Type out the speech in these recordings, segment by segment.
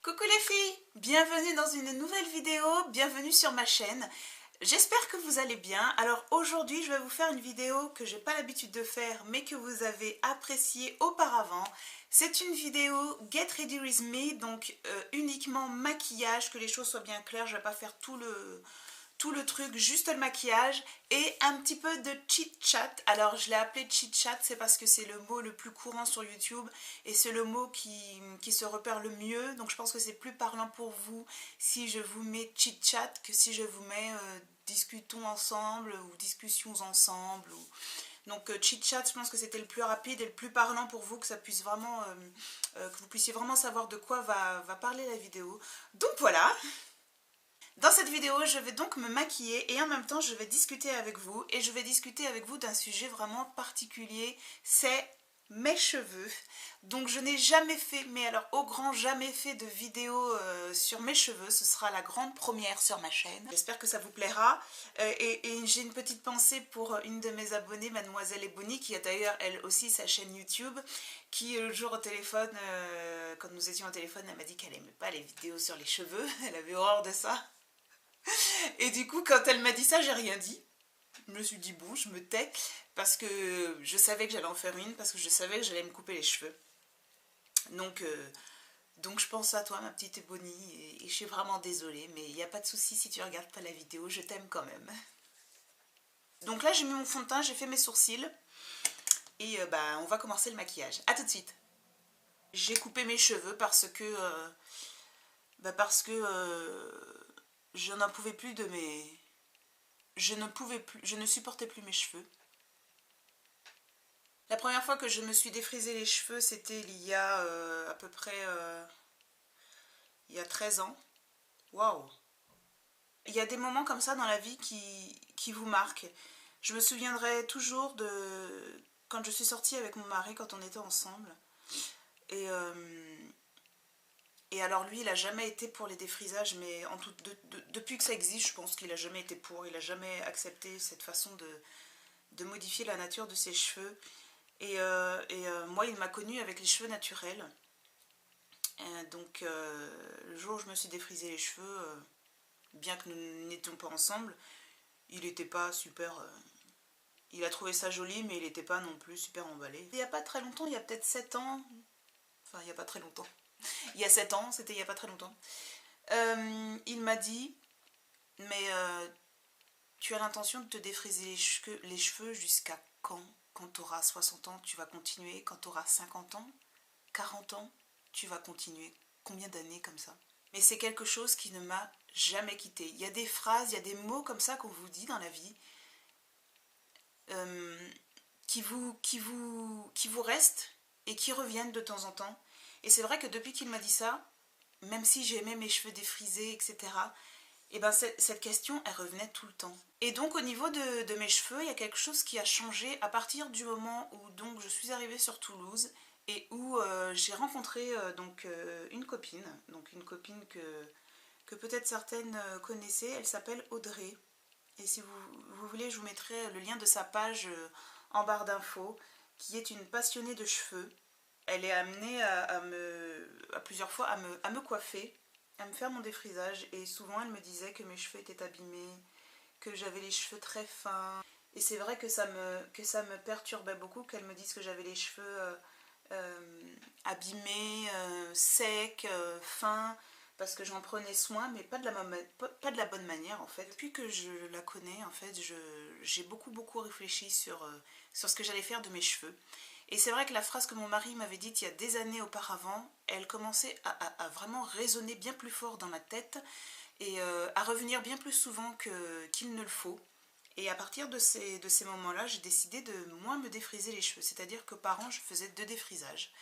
Coucou les filles, bienvenue dans une nouvelle vidéo, bienvenue sur ma chaîne. J'espère que vous allez bien. Alors aujourd'hui je vais vous faire une vidéo que j'ai pas l'habitude de faire mais que vous avez appréciée auparavant. C'est une vidéo Get Ready With Me, donc uniquement maquillage, que les choses soient bien claires, je vais pas faire tout le truc, juste le maquillage et un petit peu de chit-chat. Alors je l'ai appelé chit-chat, c'est parce que c'est le mot le plus courant sur YouTube et c'est le mot qui se repère le mieux. Donc je pense que c'est plus parlant pour vous si je vous mets chit-chat que si je vous mets discutons ensemble ou discussions ensemble. Donc chit-chat, je pense que c'était le plus rapide et le plus parlant pour vous, que ça puisse vraiment, que vous puissiez vraiment savoir de quoi va parler la vidéo. Donc voilà. Dans cette vidéo, je vais donc me maquiller et en même temps, je vais discuter avec vous. Et je vais discuter avec vous d'un sujet vraiment particulier, c'est mes cheveux. Donc je n'ai jamais fait, mais alors au grand jamais fait de vidéo sur mes cheveux. Ce sera la grande première sur ma chaîne. J'espère que ça vous plaira. Et j'ai une petite pensée pour une de mes abonnées, Mademoiselle Ebony, qui a d'ailleurs elle aussi sa chaîne YouTube, qui le jour au téléphone, quand nous étions au téléphone, elle m'a dit qu'elle aimait pas les vidéos sur les cheveux. Elle avait horreur de ça. Et du coup, quand elle m'a dit ça, j'ai rien dit. Je me suis dit, bon, je me tais, parce que je savais que j'allais en faire une, parce que je savais que j'allais me couper les cheveux. Donc je pense à toi, ma petite Ebony, et je suis vraiment désolée, mais il n'y a pas de souci si tu regardes pas la vidéo, je t'aime quand même. Donc là, j'ai mis mon fond de teint, j'ai fait mes sourcils, et bah, on va commencer le maquillage. A tout de suite. J'ai coupé mes cheveux parce que... je n'en pouvais plus de mes... je ne supportais plus mes cheveux. La première fois que je me suis défrisé les cheveux, c'était il y a à peu près il y a 13 ans. Waouh! Il y a des moments comme ça dans la vie qui vous marquent. Je me souviendrai toujours de quand je suis sortie avec mon mari, quand on était ensemble. Et, et alors lui, il n'a jamais été pour les défrisages, mais depuis que ça existe, je pense qu'il n'a jamais été pour. Il n'a jamais accepté cette façon de modifier la nature de ses cheveux. Moi, il m'a connue avec les cheveux naturels. Le jour où je me suis défrisé les cheveux, bien que nous n'étions pas ensemble, il n'était pas super... il a trouvé ça joli, mais il n'était pas non plus super emballé. Il n'y a pas très longtemps, il y a peut-être 7 ans... Enfin, il n'y a pas très longtemps. Il y a 7 ans, c'était il n'y a pas très longtemps. Il m'a dit, mais tu as l'intention de te défriser les cheveux jusqu'à quand? Quand tu auras 60 ans, tu vas continuer. Quand tu auras 50 ans, 40 ans, tu vas continuer. Combien d'années comme ça? Mais c'est quelque chose qui ne m'a jamais quitté. Il y a des phrases, il y a des mots comme ça qu'on vous dit dans la vie qui vous restent et qui reviennent de temps en temps. Et c'est vrai que depuis qu'il m'a dit ça, même si j'aimais mes cheveux défrisés, etc., et ben cette question, elle revenait tout le temps. Et donc au niveau de mes cheveux, il y a quelque chose qui a changé à partir du moment où donc, je suis arrivée sur Toulouse et où j'ai rencontré une copine que peut-être certaines connaissaient. Elle s'appelle Audrey. Et si vous voulez, je vous mettrai le lien de sa page en barre d'infos, qui est une passionnée de cheveux. Elle est amenée à plusieurs fois à me coiffer, à me faire mon défrisage. Et souvent, elle me disait que mes cheveux étaient abîmés, que j'avais les cheveux très fins. Et c'est vrai que ça me perturbait beaucoup qu'elle me dise que j'avais les cheveux abîmés, secs, fins, parce que j'en prenais soin, mais pas de la bonne manière en fait. Depuis que je la connais, en fait, j'ai beaucoup réfléchi sur ce que j'allais faire de mes cheveux. Et c'est vrai que la phrase que mon mari m'avait dite il y a des années auparavant, elle commençait à vraiment résonner bien plus fort dans ma tête et à revenir bien plus souvent qu'il ne le faut. Et à partir de ces moments-là, j'ai décidé de moins me défriser les cheveux. C'est-à-dire que par an, je faisais 2 défrisages.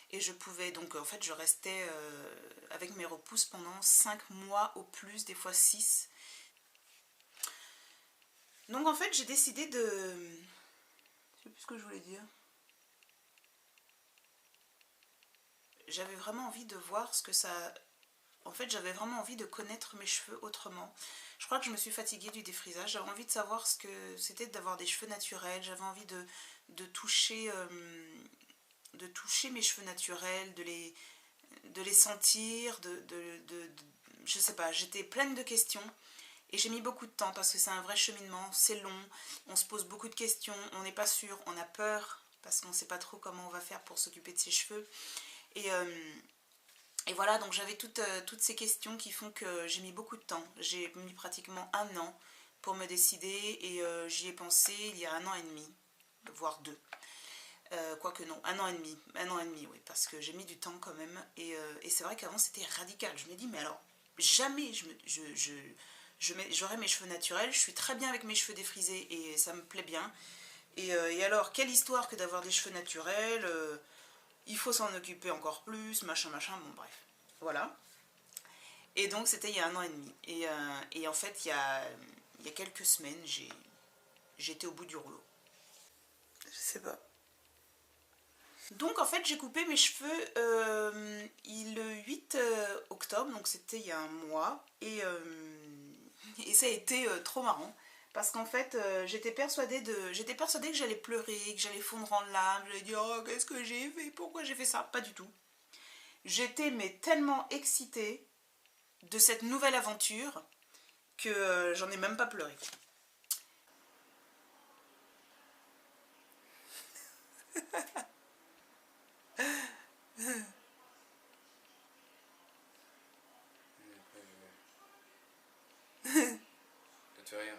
Et je pouvais, donc en fait, je restais avec mes repousses pendant 5 mois au plus, des fois 6. Donc en fait, j'ai décidé de... Je sais plus ce que je voulais dire. J'avais vraiment envie de voir ce que ça... En fait, j'avais vraiment envie de connaître mes cheveux autrement. Je crois que je me suis fatiguée du défrisage. J'avais envie de savoir ce que c'était d'avoir des cheveux naturels. J'avais envie de toucher mes cheveux naturels, les sentir, je sais pas, j'étais pleine de questions. Et j'ai mis beaucoup de temps parce que c'est un vrai cheminement, c'est long, on se pose beaucoup de questions, on n'est pas sûr, on a peur parce qu'on ne sait pas trop comment on va faire pour s'occuper de ses cheveux. Et voilà, donc j'avais toutes ces questions qui font que j'ai mis beaucoup de temps. J'ai mis pratiquement 1 an pour me décider et j'y ai pensé il y a 1 an et demi, voire 2. Quoique non, 1 an et demi, 1 an et demi, oui, parce que j'ai mis du temps quand même. Et c'est vrai qu'avant c'était radical. Je me dis, mais alors, jamais j'aurai mes cheveux naturels. Je suis très bien avec mes cheveux défrisés et ça me plaît bien. Et alors, quelle histoire que d'avoir des cheveux naturels, il faut s'en occuper encore plus, machin, machin, bon bref. Voilà. Et donc c'était il y a 1 an et demi. Et en fait, il y a quelques semaines, j'étais au bout du rouleau. Je sais pas. Donc en fait j'ai coupé mes cheveux le 8 octobre, donc c'était il y a un mois, et ça a été trop marrant, parce qu'en fait j'étais persuadée que j'allais pleurer, que j'allais fondre en larmes, j'allais dire oh qu'est-ce que j'ai fait, pourquoi j'ai fait ça, pas du tout. J'étais mais tellement excitée de cette nouvelle aventure que j'en ai même pas pleuré. Ça te fait rire.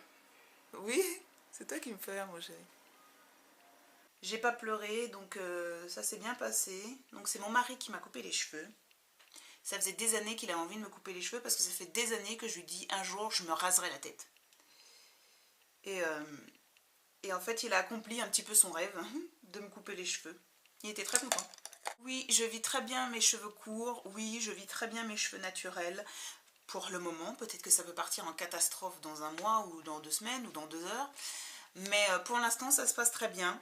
Oui, c'est toi qui me fais rire, mon chéri. J'ai pas pleuré, donc ça s'est bien passé. Donc c'est mon mari qui m'a coupé les cheveux. Ça faisait des années qu'il avait envie de me couper les cheveux parce que ça fait des années que je lui dis un jour je me raserai la tête. Et en fait il a accompli un petit peu son rêve de me couper les cheveux. Il était très content. Oui, je vis très bien mes cheveux courts. Oui, je vis très bien mes cheveux naturels. Pour le moment, peut-être que ça peut partir en catastrophe dans 1 mois ou dans 2 semaines ou dans 2 heures. Mais pour l'instant, ça se passe très bien.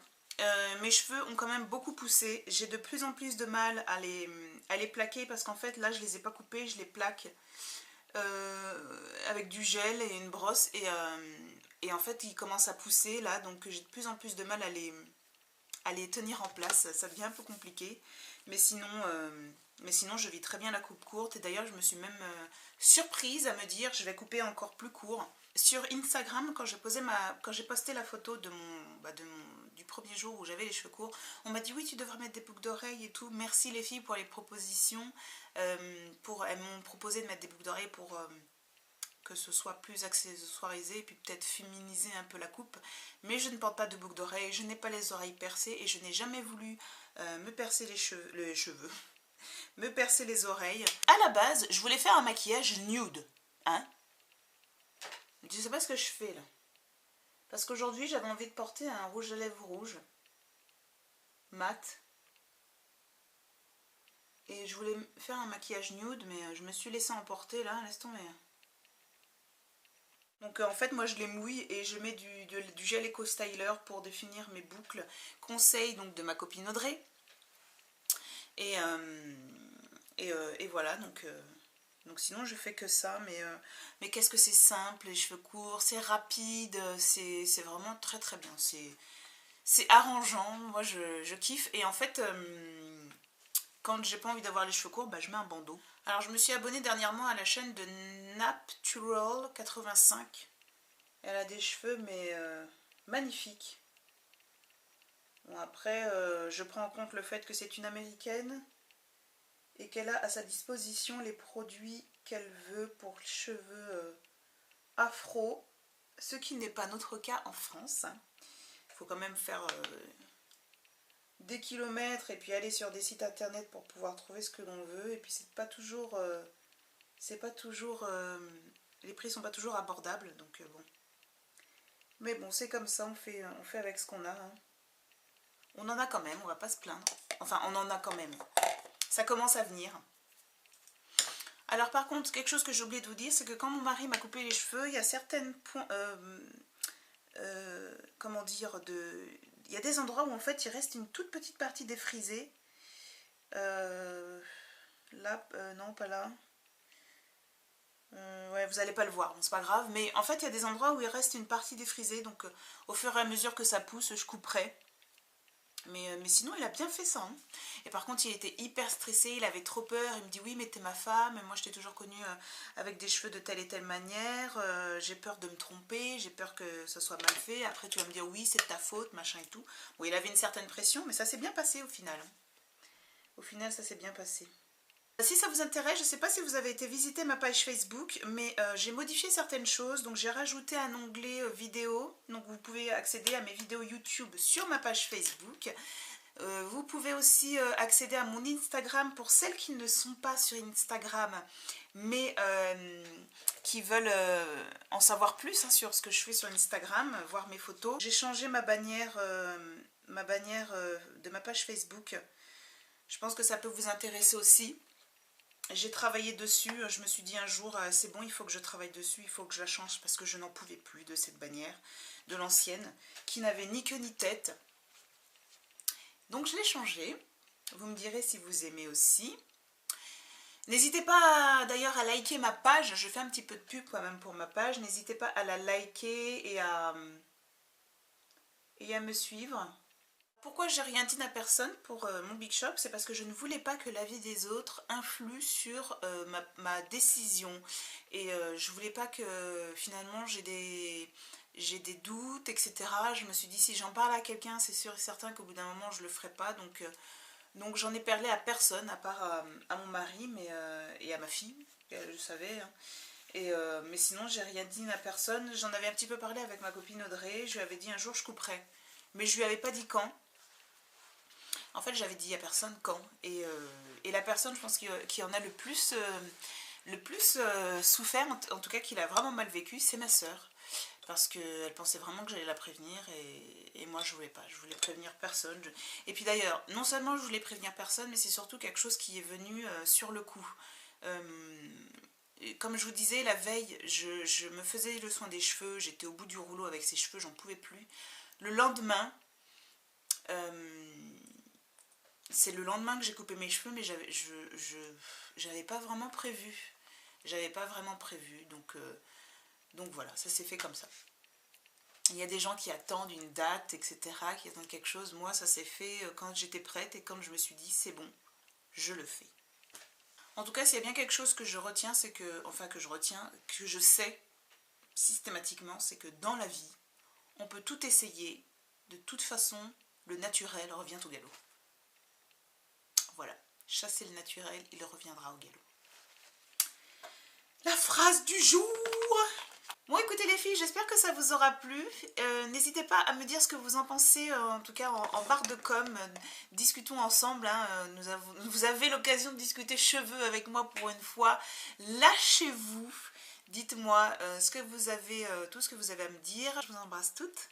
Mes cheveux ont quand même beaucoup poussé. J'ai de plus en plus de mal à les plaquer parce qu'en fait, là, je les ai pas coupés, je les plaque avec du gel et une brosse. Et en fait, ils commencent à pousser là, donc j'ai de plus en plus de mal à les tenir en place. Ça devient un peu compliqué. Mais sinon, je vis très bien la coupe courte. Et d'ailleurs, je me suis même surprise à me dire je vais couper encore plus court. Sur Instagram, quand j'ai posté la photo du premier jour où j'avais les cheveux courts, on m'a dit oui, tu devrais mettre des boucles d'oreilles et tout. Merci les filles pour les propositions. Elles m'ont proposé de mettre des boucles d'oreilles pour que ce soit plus accessoirisé et puis peut-être féminiser un peu la coupe. Mais je ne porte pas de boucles d'oreilles, je n'ai pas les oreilles percées et je n'ai jamais voulu me percer les cheveux. Me percer les oreilles. À la base, je voulais faire un maquillage nude. Hein? Je sais pas ce que je fais là. Parce qu'aujourd'hui, j'avais envie de porter un rouge à lèvres rouge. Mat. Et je voulais faire un maquillage nude, mais je me suis laissée emporter là, laisse tomber. Donc en fait, moi je les mouille et je mets du gel Eco Styler pour définir mes boucles. Conseil donc de ma copine Audrey. Et voilà, donc sinon je fais que ça, mais qu'est-ce que c'est simple, les cheveux courts, c'est rapide, c'est vraiment très très bien, c'est arrangeant, moi je kiffe. Et en fait, quand j'ai pas envie d'avoir les cheveux courts, bah, je mets un bandeau. Alors je me suis abonnée dernièrement à la chaîne de Naptural85. Elle a des cheveux mais magnifiques. Bon après, je prends en compte le fait que c'est une américaine et qu'elle a à sa disposition les produits qu'elle veut pour les cheveux afro, ce qui n'est pas notre cas en France. Il faut quand même faire des kilomètres et puis aller sur des sites internet pour pouvoir trouver ce que l'on veut. Et puis c'est pas toujours, les prix sont pas toujours abordables, donc bon. Mais bon, c'est comme ça, on fait avec ce qu'on a. Hein. On en a quand même, on va pas se plaindre. Enfin, on en a quand même. Ça commence à venir. Alors par contre, quelque chose que j'ai oublié de vous dire, c'est que quand mon mari m'a coupé les cheveux, il y a certaines points... comment dire, il y a des endroits où en fait il reste une toute petite partie défrisée. Là, non, pas là. Ouais, vous n'allez pas le voir, bon, c'est pas grave. Mais en fait, il y a des endroits où il reste une partie défrisée. Donc, au fur et à mesure que ça pousse, je couperai. Mais sinon, il a bien fait ça. Hein. Et par contre, il était hyper stressé, il avait trop peur. Il me dit oui, mais t'es ma femme. Et moi, je t'ai toujours connue avec des cheveux de telle et telle manière. J'ai peur de me tromper, j'ai peur que ce soit mal fait. Après, tu vas me dire oui, c'est de ta faute, machin et tout. Bon, il avait une certaine pression, mais ça s'est bien passé au final. Au final, ça s'est bien passé. Si ça vous intéresse, je ne sais pas si vous avez été visiter ma page Facebook, mais j'ai modifié certaines choses. Donc j'ai rajouté un onglet vidéo. Donc vous pouvez accéder à mes vidéos YouTube sur ma page Facebook. Vous pouvez aussi accéder à mon Instagram pour celles qui ne sont pas sur Instagram, mais qui veulent en savoir plus hein, sur ce que je fais sur Instagram, voir mes photos. J'ai changé ma bannière de ma page Facebook. Je pense que ça peut vous intéresser aussi. J'ai travaillé dessus, je me suis dit un jour, c'est bon, il faut que je travaille dessus, il faut que je la change parce que je n'en pouvais plus de cette bannière, de l'ancienne, qui n'avait ni queue ni tête. Donc je l'ai changée, vous me direz si vous aimez aussi. N'hésitez pas d'ailleurs à liker ma page, je fais un petit peu de pub quand même pour ma page, n'hésitez pas à la liker et à me suivre. Pourquoi j'ai rien dit à personne pour mon Big Shop? C'est parce que je ne voulais pas que l'avis des autres influe sur ma décision. Et je voulais pas que finalement j'ai des doutes, etc. Je me suis dit si j'en parle à quelqu'un, c'est sûr et certain qu'au bout d'un moment je le ferai pas. Donc j'en ai parlé à personne, à part à mon mari et à ma fille, elle le savait. Hein. Mais sinon j'ai rien dit à personne. J'en avais un petit peu parlé avec ma copine Audrey, je lui avais dit un jour je couperai. Mais je lui avais pas dit quand. En fait, j'avais dit à personne quand. Et la personne, je pense, qui en a le plus souffert, en tout cas, qui l'a vraiment mal vécu, c'est ma soeur. Parce qu'elle pensait vraiment que j'allais la prévenir et moi, je voulais pas. Je voulais prévenir personne. Et puis d'ailleurs, non seulement je voulais prévenir personne, mais c'est surtout quelque chose qui est venu sur le coup. Comme je vous disais, la veille, je me faisais le soin des cheveux. J'étais au bout du rouleau avec ses cheveux, j'en pouvais plus. Le lendemain... c'est le lendemain que j'ai coupé mes cheveux, mais j'avais pas vraiment prévu. J'avais pas vraiment prévu, donc voilà, ça s'est fait comme ça. Il y a des gens qui attendent une date, etc., qui attendent quelque chose. Moi, ça s'est fait quand j'étais prête et quand je me suis dit, c'est bon, je le fais. En tout cas, s'il y a bien quelque chose que je retiens, c'est que, enfin que je sais systématiquement, c'est que dans la vie, on peut tout essayer. De toute façon, le naturel revient au galop. Voilà, chassez le naturel, il reviendra au galop. La phrase du jour. Bon, écoutez les filles, j'espère que ça vous aura plu. N'hésitez pas à me dire ce que vous en pensez, en tout cas en barre de com. Discutons ensemble. Hein. Vous avez l'occasion de discuter cheveux avec moi pour une fois. Lâchez-vous. Dites-moi tout ce que vous avez à me dire. Je vous embrasse toutes.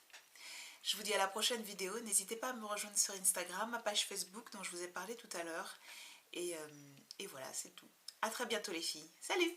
Je vous dis à la prochaine vidéo. N'hésitez pas à me rejoindre sur Instagram, ma page Facebook dont je vous ai parlé tout à l'heure. Et voilà, c'est tout. À très bientôt les filles. Salut!